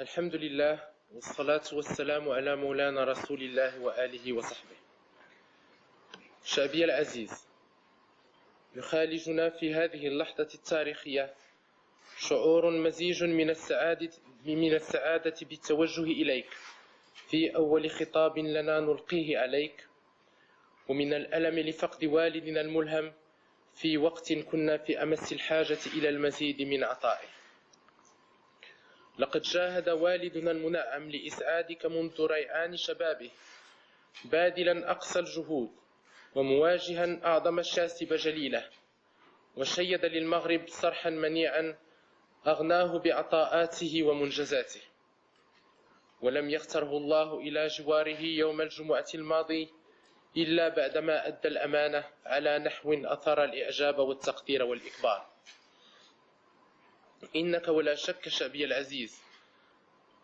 الحمد لله والصلاة والسلام على مولانا رسول الله وآله وصحبه. شعبي العزيز، يخالجنا في هذه اللحظة التاريخية شعور مزيج من السعادة بالتوجه إليك في أول خطاب لنا نلقيه عليك، ومن الألم لفقد والدنا الملهم في وقت كنا في أمس الحاجة إلى المزيد من عطائه. لقد جاهد والدنا المنعم لإسعادك منذ ريعان شبابه، باذلا أقصى الجهود ومواجها أعظم الشاسب جليله، وشيد للمغرب صرحا منيعا أغناه بعطاءاته ومنجزاته. ولم يختره الله إلى جواره يوم الجمعة الماضي إلا بعدما أدى الأمانة على نحو أثار الإعجاب والتقدير والإكبار. إنك ولا شك شعبي العزيز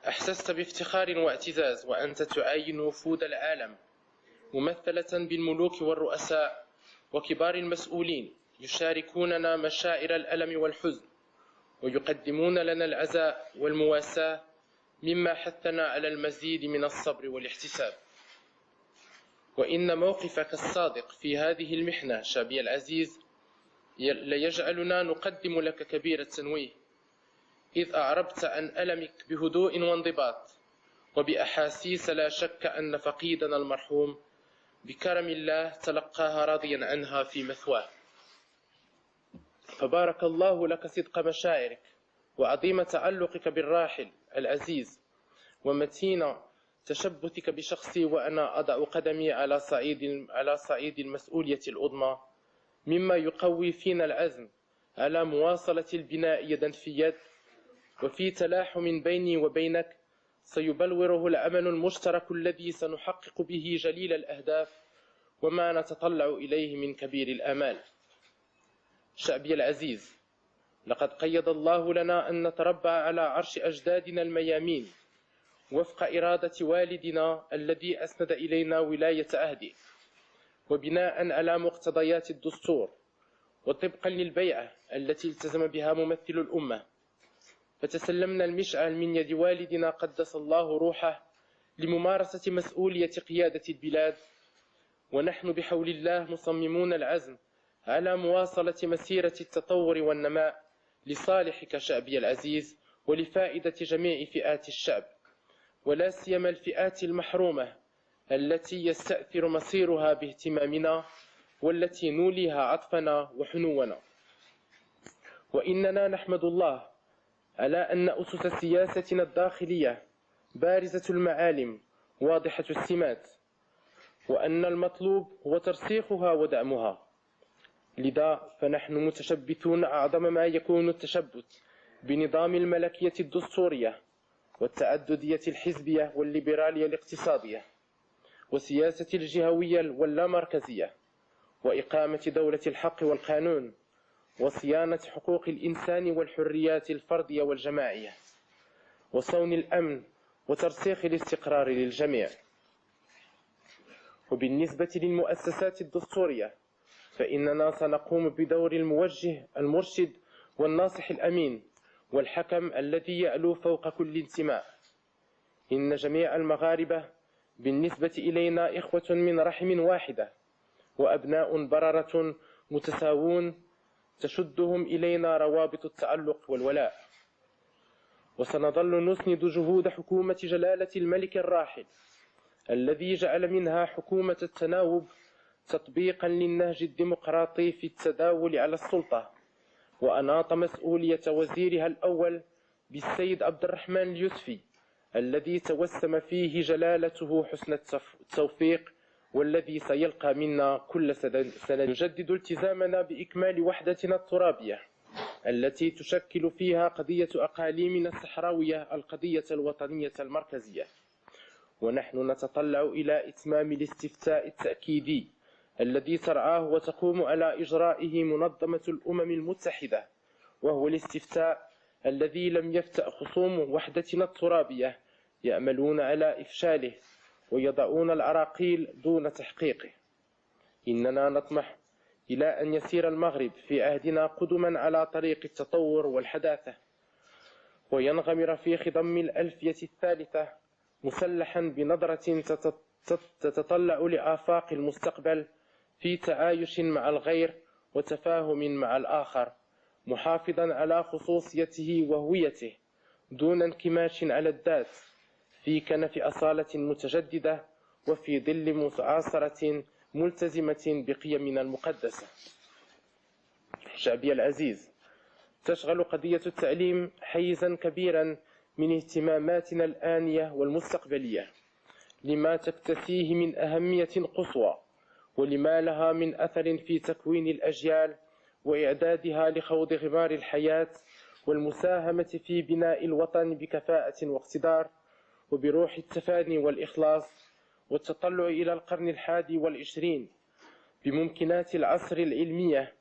أحسست بافتخار واعتزاز وأنت تعاين وفود العالم ممثلة بالملوك والرؤساء وكبار المسؤولين يشاركوننا مشاعر الألم والحزن ويقدمون لنا العزاء والمواساة، مما حثنا على المزيد من الصبر والاحتساب. وإن موقفك الصادق في هذه المحنة شعبي العزيز ليجعلنا نقدم لك كبير التنويه، إذ أعربت عن ألمك بهدوء وانضباط وبأحاسيس لا شك أن فقيدنا المرحوم بكرم الله تلقاها راضيا عنها في مثواه. فبارك الله لك صدق مشاعرك وعظيم تعلقك بالراحل العزيز ومتين تشبثك بشخصي وأنا أضع قدمي على صعيد المسؤولية العظمى، مما يقوي فينا العزم على مواصلة البناء يدا في يد، وفي تلاحم بيني وبينك سيبلوره العمل المشترك الذي سنحقق به جليل الأهداف وما نتطلع إليه من كبير الآمال. شعبي العزيز، لقد قيد الله لنا أن نتربع على عرش أجدادنا الميامين وفق إرادة والدنا الذي أسند إلينا ولاية عهده، وبناء على مقتضيات الدستور وطبقا للبيعة التي التزم بها ممثل الأمة، فتسلمنا المشعل من يد والدنا قدس الله روحه لممارسة مسؤولية قيادة البلاد، ونحن بحول الله مصممون العزم على مواصلة مسيرة التطور والنماء لصالحك شعبي العزيز ولفائدة جميع فئات الشعب، ولا سيما الفئات المحرومة التي يستأثر مصيرها باهتمامنا والتي نوليها عطفنا وحنونا. وإننا نحمد الله على أن أسس سياستنا الداخلية بارزة المعالم واضحة السمات، وأن المطلوب هو ترسيخها ودعمها. لذا فنحن متشبثون أعظم ما يكون التشبث بنظام الملكية الدستورية والتعددية الحزبية والليبرالية الاقتصادية وسياسة الجهوية واللامركزية وإقامة دولة الحق والقانون وصيانة حقوق الإنسان والحريات الفردية والجماعية وصون الأمن وترسيخ الاستقرار للجميع. وبالنسبة للمؤسسات الدستورية فإننا سنقوم بدور الموجه المرشد والناصح الأمين والحكم الذي يعلو فوق كل انتماء. إن جميع المغاربة بالنسبة إلينا إخوة من رحم واحدة وأبناء بررة متساوون تشدهم إلينا روابط التعلق والولاء. وسنظل نسند جهود حكومة جلالة الملك الراحل الذي جعل منها حكومة التناوب تطبيقا للنهج الديمقراطي في التداول على السلطة، وأناط مسؤولية وزيرها الأول بالسيد عبد الرحمن اليوسفي الذي توسم فيه جلالته حسن التوفيق، والذي سيلقى منا كل سنة. نجدد التزامنا بإكمال وحدتنا الترابية التي تشكل فيها قضية أقاليمنا الصحراوية القضية الوطنية المركزية، ونحن نتطلع إلى إتمام الاستفتاء التأكيدي الذي ترعاه وتقوم على إجرائه منظمة الأمم المتحدة، وهو الاستفتاء الذي لم يفتأ خصوم وحدتنا الترابية يأملون على إفشاله ويضعون العراقيل دون تحقيقه. إننا نطمح إلى أن يسير المغرب في عهدنا قدما على طريق التطور والحداثة، وينغمر في خضم الألفية الثالثة مسلحا بنظرة تتطلع لآفاق المستقبل في تعايش مع الغير وتفاهم مع الآخر، محافظا على خصوصيته وهويته دون انكماش على الذات، في كنف أصالة متجددة وفي ظل معاصرة ملتزمة بقيمنا المقدسة. شعبي العزيز، تشغل قضية التعليم حيزا كبيرا من اهتماماتنا الآنية والمستقبلية، لما تكتسيه من أهمية قصوى، ولما لها من أثر في تكوين الأجيال وإعدادها لخوض غمار الحياة والمساهمة في بناء الوطن بكفاءة واقتدار وبروح التفاني والإخلاص والتطلع إلى القرن 21 بممكنات العصر العلمية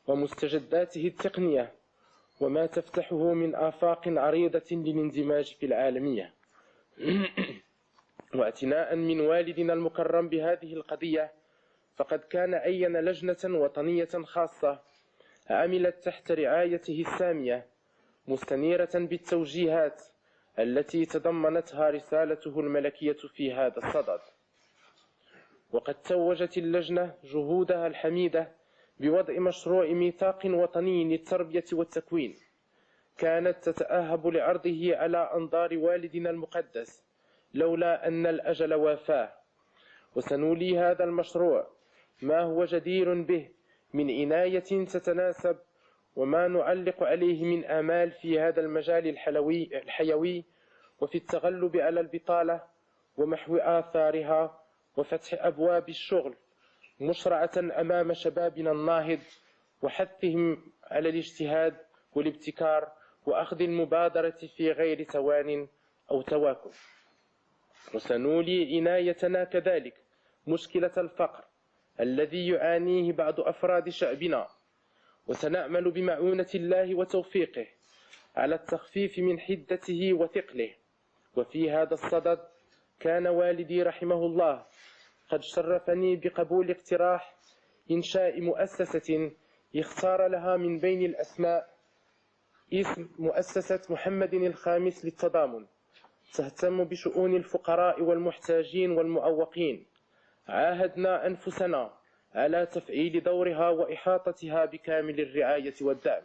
ومستجداته التقنية وما تفتحه من آفاق عريضة للاندماج في العالمية. واعتناء من والدنا المكرم بهذه القضية، فقد كان أين لجنة وطنية خاصة عملت تحت رعايته السامية مستنيرة بالتوجيهات التي تضمنتها رسالته الملكية في هذا الصدد. وقد توجت اللجنة جهودها الحميدة بوضع مشروع ميثاق وطني للتربية والتكوين، كانت تتأهب لعرضه على أنظار والدنا المقدس لولا أن الأجل وافاه. وسنولي هذا المشروع ما هو جدير به من عناية تتناسب وما نعلق عليه من آمال في هذا المجال الحيوي وفي التغلب على البطالة ومحو آثارها وفتح أبواب الشغل مشرعة أمام شبابنا الناهض، وحثهم على الاجتهاد والابتكار وأخذ المبادرة في غير توان أو تواكل. وسنولي عنايتنا كذلك مشكلة الفقر الذي يعانيه بعض أفراد شعبنا، وسنعمل بمعونة الله وتوفيقه على التخفيف من حدته وثقله. وفي هذا الصدد كان والدي رحمه الله قد شرفني بقبول اقتراح إنشاء مؤسسة يختار لها من بين الأسماء اسم مؤسسة محمد الخامس للتضامن، تهتم بشؤون الفقراء والمحتاجين والمعوقين. عاهدنا أنفسنا على تفعيل دورها وإحاطتها بكامل الرعاية والدعم.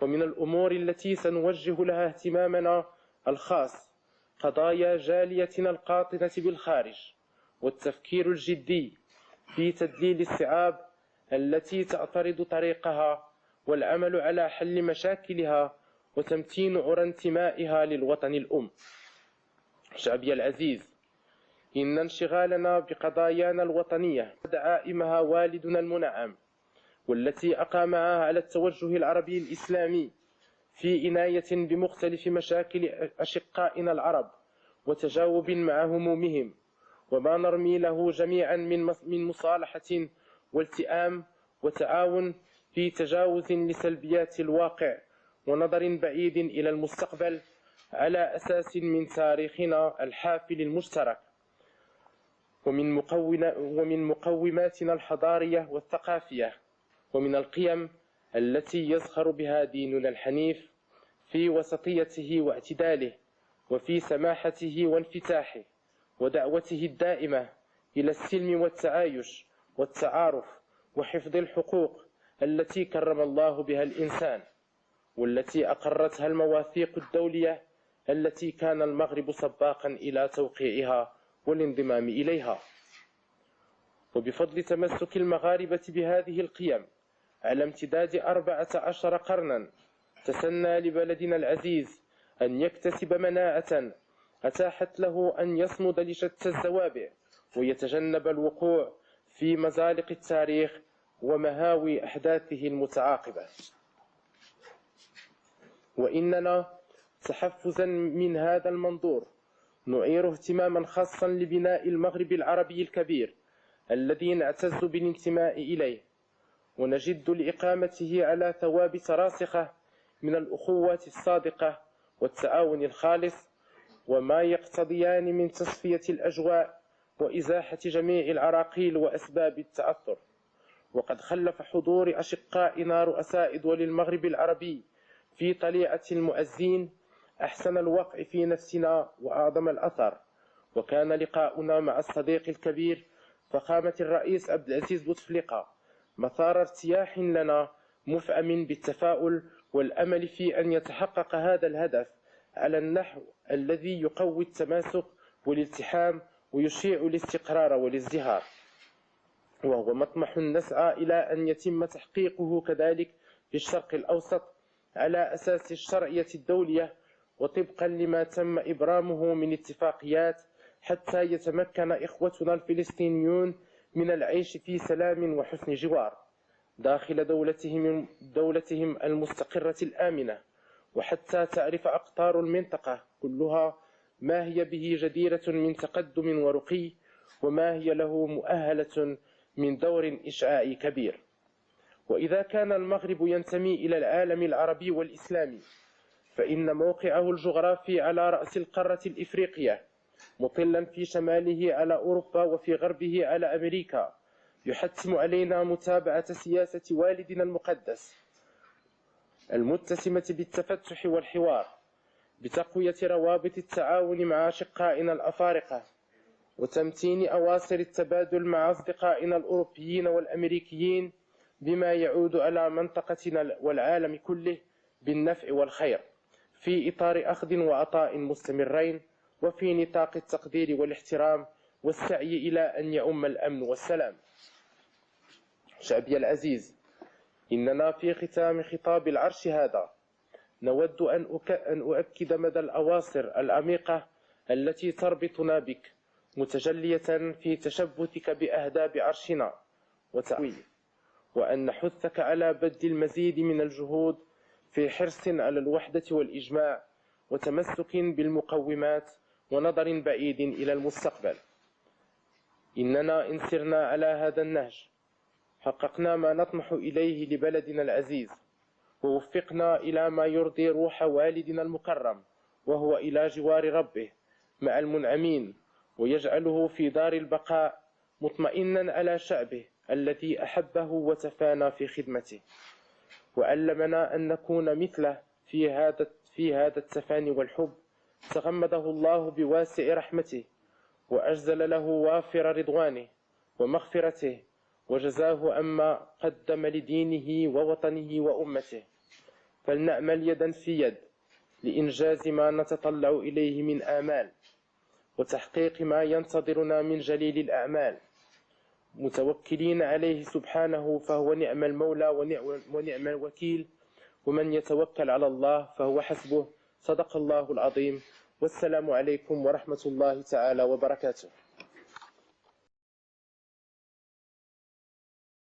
ومن الأمور التي سنوجه لها اهتمامنا الخاص قضايا جاليتنا القاطنة بالخارج، والتفكير الجدي في تدليل الصعاب التي تعترض طريقها، والعمل على حل مشاكلها وتمتين عرى انتمائها للوطن الأم. شعبي العزيز، إن انشغالنا بقضايانا الوطنية دعائمها والدنا المنعم، والتي أقامها على التوجه العربي الإسلامي في عناية بمختلف مشاكل أشقائنا العرب وتجاوب مع همومهم، وما نرمي له جميعا من مصالحة والتئام وتعاون في تجاوز لسلبيات الواقع ونظر بعيد إلى المستقبل على أساس من تاريخنا الحافل المشترك ومن مقوماتنا الحضارية والثقافية، ومن القيم التي يزخر بها ديننا الحنيف في وسطيته واعتداله، وفي سماحته وانفتاحه، ودعوته الدائمة إلى السلم والتعايش والتعارف وحفظ الحقوق التي كرم الله بها الإنسان، والتي أقرتها المواثيق الدولية التي كان المغرب سباقا إلى توقيعها والانضمام إليها. وبفضل تمسك المغاربة بهذه القيم على امتداد 14 قرنا، تسنى لبلدنا العزيز أن يكتسب مناعة أتاحت له أن يصمد لشتى الزوابع ويتجنب الوقوع في مزالق التاريخ ومهاوي أحداثه المتعاقبة. وإننا تحفزا من هذا المنظور نعير اهتماما خاصا لبناء المغرب العربي الكبير الذي نعتز بالانتماء إليه، ونجد لإقامته على ثوابت راسخة من الأخوة الصادقة والتعاون الخالص، وما يقتضيان من تصفية الأجواء وإزاحة جميع العراقيل وأسباب التأثر. وقد خلف حضور أشقائنا رؤساء دول المغرب العربي في طليعة المؤذين أحسن الوقع في نفسنا وأعظم الأثر. وكان لقاؤنا مع الصديق الكبير فخامة الرئيس عبد العزيز بوتفليقة مثار ارتياح لنا مفعم بالتفاؤل والأمل في أن يتحقق هذا الهدف على النحو الذي يقوي التماسك والالتحام ويشيع الاستقرار والازدهار، وهو مطمح نسعى إلى أن يتم تحقيقه كذلك في الشرق الأوسط على أساس الشرعية الدولية وطبقا لما تم إبرامه من اتفاقيات، حتى يتمكن إخوتنا الفلسطينيون من العيش في سلام وحسن جوار داخل دولتهم المستقرة الآمنة، وحتى تعرف أقطار المنطقة كلها ما هي به جديرة من تقدم ورقي، وما هي له مؤهلة من دور إشعاعي كبير. وإذا كان المغرب ينتمي إلى العالم العربي والإسلامي، فإن موقعه الجغرافي على رأس القارة الإفريقية، مطلا في شماله على أوروبا وفي غربه على أمريكا، يحتم علينا متابعة سياسة والدنا المقدس المتسمة بالتفتح والحوار، بتقوية روابط التعاون مع أشقائنا الأفارقة، وتمتين أواصر التبادل مع أصدقائنا الأوروبيين والأمريكيين، بما يعود على منطقتنا والعالم كله بالنفع والخير، في إطار أخذ وعطاء مستمرين، وفي نطاق التقدير والاحترام والسعي إلى أن يؤم الأمن والسلام. شعبي العزيز، إننا في ختام خطاب العرش هذا نود أن أؤكد مدى الأواصر العميقة التي تربطنا بك، متجلية في تشبثك بأهداب عرشنا وتأويه، وأن نحثك على بذل المزيد من الجهود في حرص على الوحدة والإجماع وتمسك بالمقومات ونظر بعيد إلى المستقبل. إننا إن سرنا على هذا النهج حققنا ما نطمح إليه لبلدنا العزيز، ووفقنا إلى ما يرضي روح والدنا المكرم، وهو إلى جوار ربه مع المنعمين، ويجعله في دار البقاء مطمئنا على شعبه الذي أحبه وتفانى في خدمته، وعلمنا أن نكون مثله في هذا التفاني والحب. تغمده الله بواسع رحمته، وأجزل له وافر رضوانه ومغفرته، وجزاه عما قدم لدينه ووطنه وأمته. فلنعمل يدا في يد لإنجاز ما نتطلع إليه من آمال، وتحقيق ما ينتظرنا من جليل الأعمال، متوكلين عليه سبحانه، فهو نعم المولى ونعم الوكيل، ومن يتوكل على الله فهو حسبه. صدق الله العظيم، والسلام عليكم ورحمة الله تعالى وبركاته.